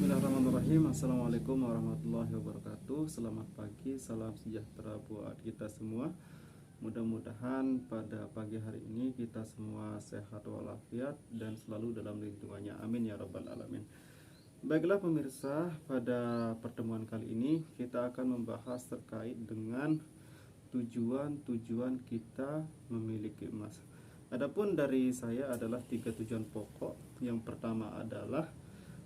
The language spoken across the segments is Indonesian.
Bismillahirrahmanirrahim. Assalamualaikum warahmatullahi wabarakatuh. Selamat pagi, salam sejahtera buat kita semua. Mudah-mudahan pada pagi hari ini kita semua sehat walafiat dan selalu dalam lindungannya. Amin ya rabbal alamin. Baiklah pemirsa, pada pertemuan kali ini kita akan membahas terkait dengan tujuan-tujuan kita memiliki emas. Adapun dari saya adalah 3 tujuan pokok. Yang pertama adalah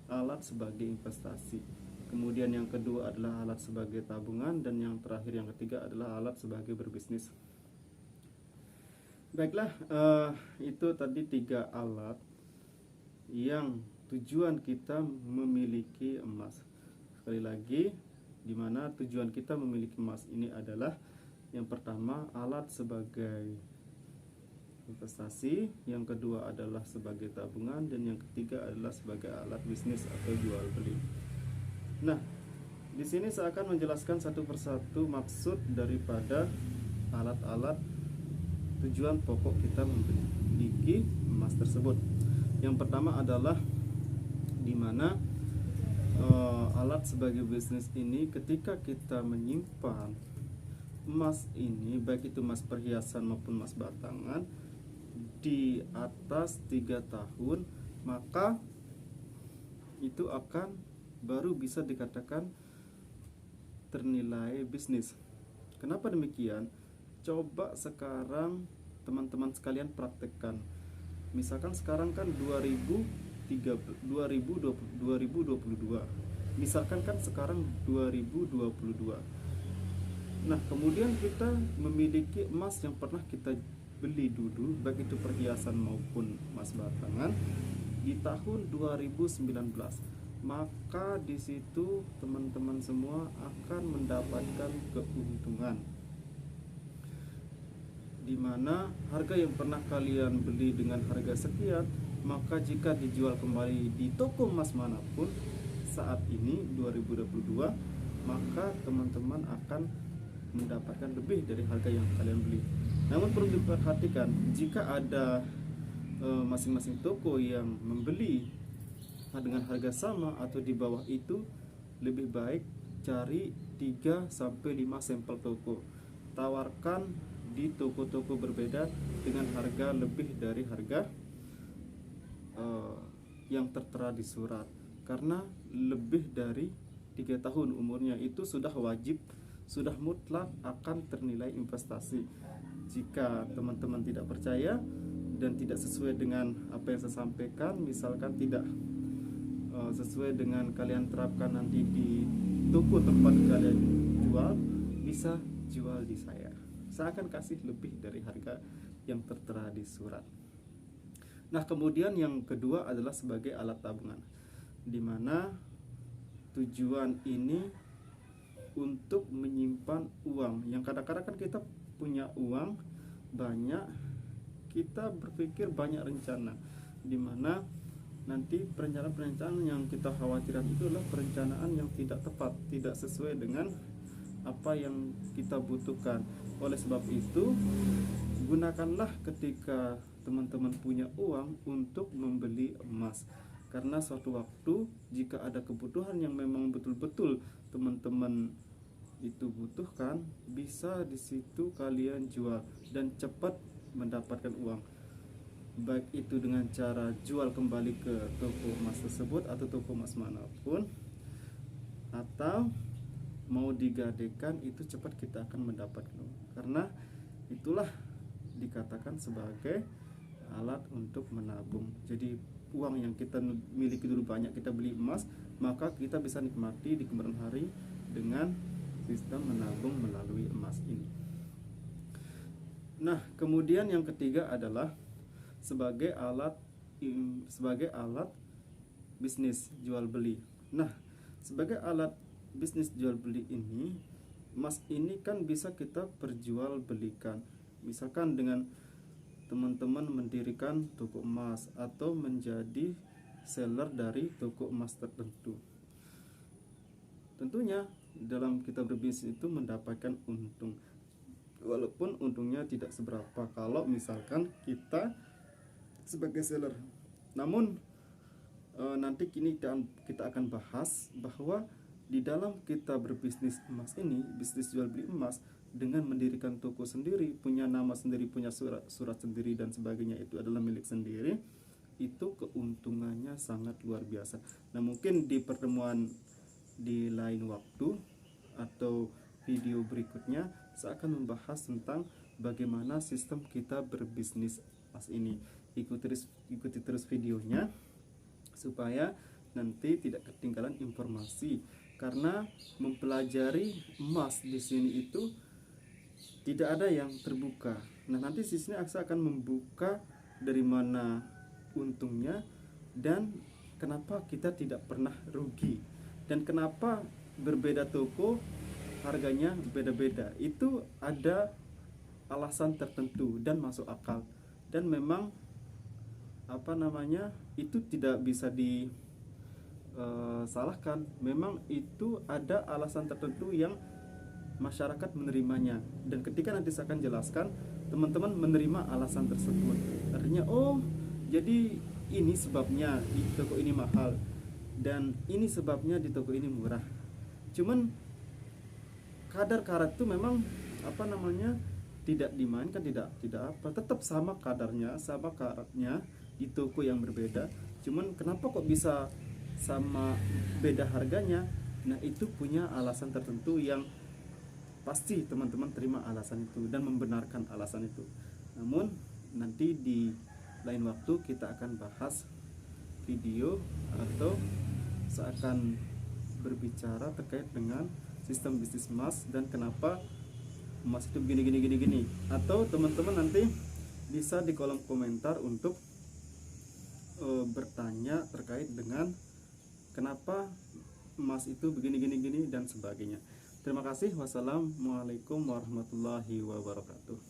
alat sebagai investasi, kemudian yang kedua adalah alat sebagai tabungan, dan yang terakhir yang ketiga adalah alat sebagai berbisnis. Baiklah, itu tadi 3 alat yang tujuan kita memiliki emas. Sekali lagi, dimana tujuan kita memiliki emas ini adalah yang pertama alat sebagai investasi, yang kedua adalah sebagai tabungan, dan yang ketiga adalah sebagai alat bisnis atau jual beli. Nah, di sini saya akan menjelaskan satu persatu maksud daripada alat-alat tujuan pokok kita memiliki emas tersebut. Yang pertama adalah di mana alat sebagai bisnis ini ketika kita menyimpan emas ini, baik itu emas perhiasan maupun emas batangan, di atas 3 tahun, maka itu akan baru bisa dikatakan ternilai bisnis. Kenapa demikian? Coba sekarang teman-teman sekalian praktekkan. Misalkan sekarang kan 2022. Misalkan kan sekarang 2022. Nah, kemudian kita memiliki emas yang pernah kita beli dulu, baik itu perhiasan maupun emas batangan di tahun 2019. Maka di situ teman-teman semua akan mendapatkan keuntungan, di mana harga yang pernah kalian beli dengan harga sekian, maka jika dijual kembali di toko emas manapun saat ini 2022, maka teman-teman akan mendapatkan lebih dari harga yang kalian beli. Namun perlu diperhatikan, jika ada masing-masing toko yang membeli dengan harga sama atau di bawah itu, lebih baik cari 3-5 sampel toko. Tawarkan di toko-toko berbeda dengan harga lebih dari harga yang tertera di surat. Karena lebih dari 3 tahun umurnya itu sudah wajib, sudah mutlak akan ternilai investasi. Jika teman-teman tidak percaya dan tidak sesuai dengan apa yang saya sampaikan, misalkan tidak sesuai dengan kalian terapkan nanti di toko tempat kalian jual, bisa jual di saya. Saya akan kasih lebih dari harga yang tertera di surat. Nah, kemudian yang kedua adalah sebagai alat tabungan, di mana tujuan ini untuk menyimpan uang. Yang kadang-kadang kan kita punya uang banyak, kita berpikir banyak rencana, dimana nanti perencanaan-perencanaan yang kita khawatirkan itu adalah perencanaan yang tidak tepat, tidak sesuai dengan apa yang kita butuhkan. Oleh sebab itu, gunakanlah ketika teman-teman punya uang untuk membeli emas, karena suatu waktu jika ada kebutuhan yang memang betul-betul teman-teman itu butuhkan, bisa di situ kalian jual dan cepat mendapatkan uang, baik itu dengan cara jual kembali ke toko emas tersebut atau toko emas manapun, atau mau digadaikan, itu cepat kita akan mendapatkan uang. Karena itulah dikatakan sebagai alat untuk menabung. Jadi uang yang kita miliki dulu banyak, kita beli emas, maka kita bisa nikmati di kemudian hari dengan sistem menabung melalui emas ini. Nah, kemudian yang ketiga adalah sebagai alat bisnis jual beli. Nah, sebagai alat bisnis jual beli ini, emas ini kan bisa kita perjualbelikan. Misalkan dengan teman-teman mendirikan toko emas atau menjadi seller dari toko emas tertentu. Tentunya dalam kita berbisnis itu mendapatkan untung, walaupun untungnya tidak seberapa kalau misalkan kita sebagai seller. Namun nanti kita akan bahas bahwa di dalam kita berbisnis emas ini, bisnis jual beli emas, dengan mendirikan toko sendiri, punya nama sendiri, punya surat sendiri dan sebagainya, itu adalah milik sendiri, itu keuntungannya sangat luar biasa. Nah, mungkin di pertemuan di lain waktu atau video berikutnya saya akan membahas tentang bagaimana sistem kita berbisnis emas ini. Ikuti terus videonya supaya nanti tidak ketinggalan informasi, karena mempelajari emas di sini itu tidak ada yang terbuka. Nah, nanti di sini saya akan membuka dari mana untungnya dan kenapa kita tidak pernah rugi, dan kenapa berbeda toko harganya beda-beda. Itu ada alasan tertentu dan masuk akal, dan memang itu tidak bisa disalahkan. Memang itu ada alasan tertentu yang masyarakat menerimanya, dan ketika nanti saya akan jelaskan, teman-teman menerima alasan tersebut. Artinya, oh jadi ini sebabnya di toko ini mahal dan ini sebabnya di toko ini murah. Cuman kadar karat itu memang tidak dimainkan, tetap sama kadarnya, sama karatnya di toko yang berbeda. Cuman kenapa kok bisa sama beda harganya? Nah, itu punya alasan tertentu yang pasti teman-teman terima alasan itu dan membenarkan alasan itu. Namun nanti di lain waktu kita akan bahas video, atau saya akan berbicara terkait dengan sistem bisnis emas dan kenapa emas itu gini. Atau teman-teman nanti bisa di kolom komentar untuk bertanya terkait dengan kenapa emas itu begini dan sebagainya. Terima kasih. Wassalamualaikum warahmatullahi wabarakatuh.